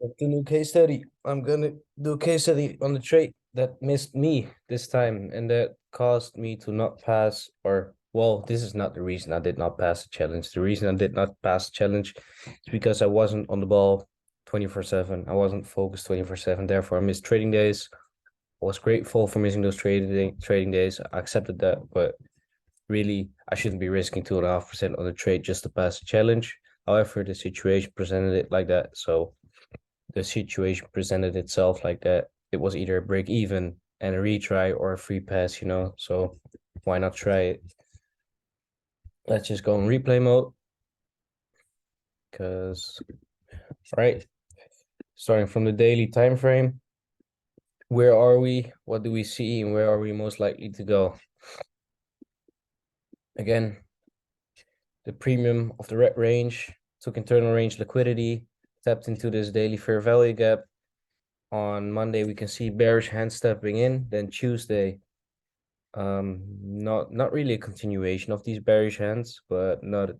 The new case study. I'm gonna do a case study on the trade that missed me this time, and that caused me to not pass. Or, well, this is not the reason I did not pass the challenge. The reason I did not pass the challenge is because I wasn't on the ball 24/7. I wasn't focused 24/7. Therefore, I missed trading days. I was grateful for missing those trading days. I accepted that, but really, I shouldn't be risking 2.5% on the trade just to pass the challenge. However, the situation presented it like that, so the situation presented itself like that. It was either a break even and a retry or a free pass. So why not try it? Let's just go in replay mode. Because, right, starting from the daily time frame, where are we? What do we see? And where are we most likely to go? Again, the premium of the red range took internal range liquidity, tapped into this daily fair value gap. On Monday, we can see bearish hand stepping in. Then Tuesday, not really a continuation of these bearish hands, but not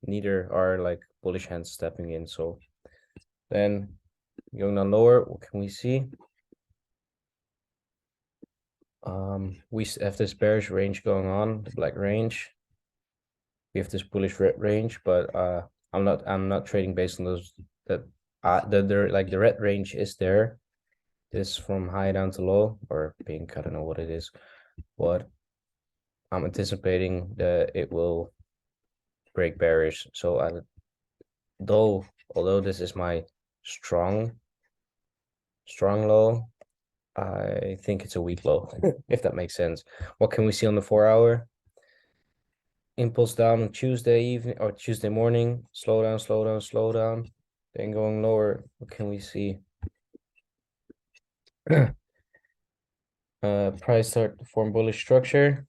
neither are like bullish hands stepping in. So then going down lower, what can we see? We have this bearish range going on, the black range. We have this bullish red range, but I'm not trading based on those that the red range is there. This from high down to low or pink, I don't know what it is, but I'm anticipating that it will break bearish. So although this is my strong low, I think it's a weak low, if that makes sense. What can we see on the 4-hour? Impulse down on Tuesday evening or Tuesday morning, slow down, slow down, slow down, then going lower. What can we see? Price start to form bullish structure,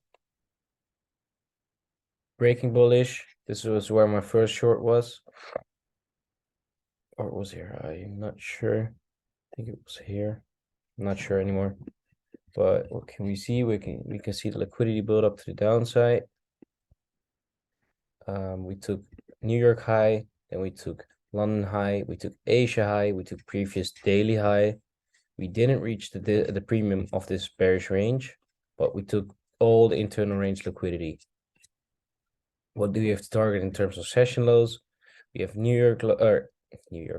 breaking bullish. This was where my first short was, or it was here. I'm not sure. I think it was here. I'm not sure anymore. But what can we see? We can see the liquidity build up to the downside. We took New York high, then we took London high, we took Asia high, we took previous daily high. We didn't reach the premium of this bearish range, but we took all the internal range liquidity. What do we have to target in terms of session lows? We have New York,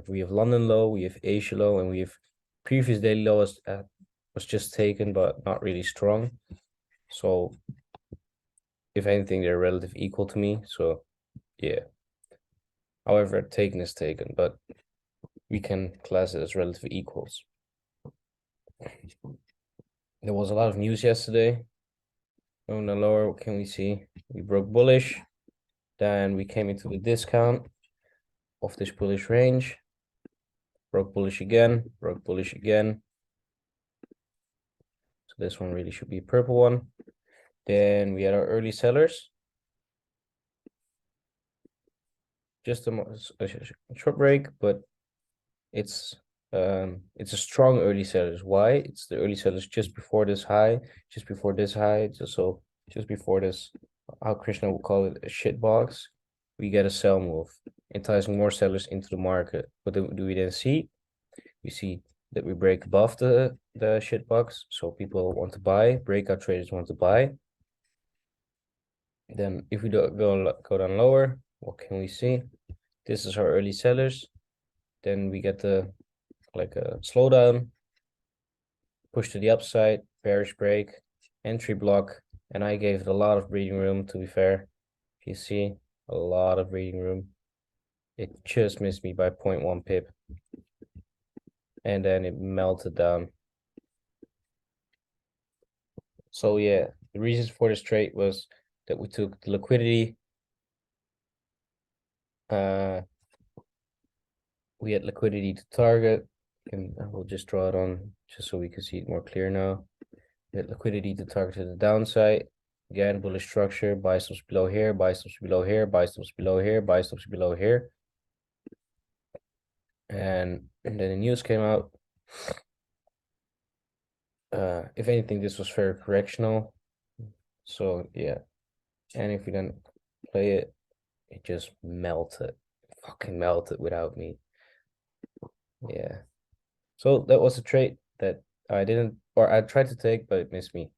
we have London low, we have Asia low, and we have previous daily low was just taken, but not really strong. So if anything, they're relative equal to me. So yeah. However, taken is taken, but we can class it as relative equals. There was a lot of news yesterday. On the lower, what can we see? We broke bullish. Then we came into the discount of this bullish range. Broke bullish again, broke bullish again. So this one really should be a purple one. Then we had our early sellers. Just a short break, but it's a strong early sellers. Why? It's the early sellers just before this high, just before this high. So just before this, how Krishna would call it, a shit box. We get a sell move, enticing more sellers into the market. What do we then see? We see that we break above the shit box, so people want to buy, breakout traders want to buy. Then if we go down lower, what can we see? This is our early sellers. Then we get like a slowdown, push to the upside, bearish break, entry block, and I gave it a lot of breathing room, to be fair. If you see, a lot of breathing room. It just missed me by 0.1 pip. And then it melted down. So yeah, the reasons for this trade was that we took the liquidity. We had liquidity to target, and I will just draw it on just so we can see it more clear now. We had liquidity to target to the downside. Again, bullish structure, buy stops below here, buy stops below here, buy stops below here, buy stops below here. And then the news came out. If anything, this was very correctional. So yeah. And if we then play it, it just melted. Fucking melted without me. Yeah. So that was a trade that I didn't, or I tried to take, but it missed me.